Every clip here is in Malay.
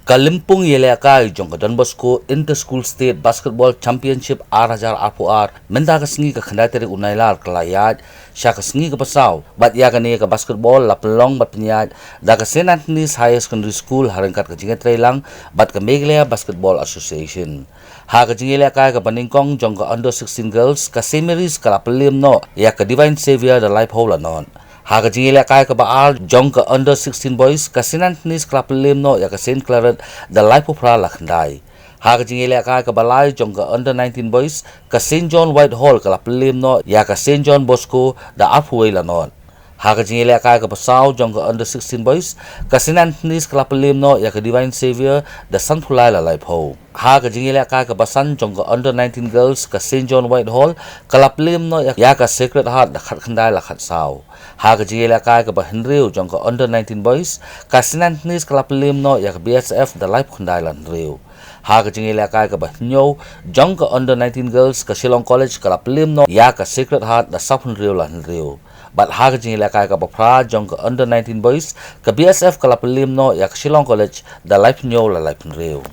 Kalimpong Yelekai jong ka Don Bosco Inter-School State Basketball Championship R1000 menda ka Sngi ka khandai unailar Iaid sya ka Sngi ka pasaw bat ya ka ni ka basketball lapelong bat penyaj da ka St. Anthony's High Secondary School haringkat ka jinget lang bat ka Meghalaya Basketball Association ha ka jingile ka paningkong jong ka under 16 girls ka Semeris ka lapelim no ya ka Divine Savior the life hole anon Haga jingile kai ka baal jong ka under 16 boys ka St. Anthony's Club Limno ya ka St. Claret the life of Pra lakhandai. Haga jingile kai ka balai jong ka under 19 boys ka St. John White Hall Club Limno ya ka St. John Bosco the Arfway lanon. Haga jingile kai ka pasaw jong ka under 16 boys ka St. Anthony's Club Limno ya ka Divine Savior the Sunfulai la life ho. Haga jingile kai ka basan jong ka under 19 girls ka St. John White Hall Club Limno ya ka Sacred Heart the khandai la khatsaw. Haga jingile kai ka Henryu jong ka under 19 boys ka St. Anthony's Club Limno ya ka BSF the life khandai la Henryu. Haga jingile kai ka Nyo jong ka under 19 girls ka Shillong College Club Limno ya ka Sacred Heart the South Henryu la Henryu. But haga jingile kai ka Pra jong ka under 19 boys ka BSF Club Limno ya ka Shillong College the life Nyo la life Henryu.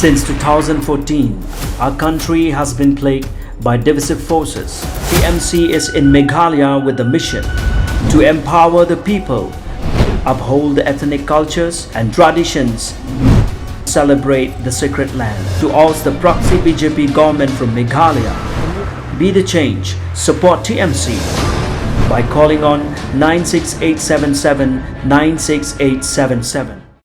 Since 2014, our country has been plagued by divisive forces. TMC is in Meghalaya with the mission to empower the people, uphold the ethnic cultures and traditions, celebrate the sacred land. To oust the proxy BJP government from Meghalaya, be the change, support TMC by calling on 96877 96877.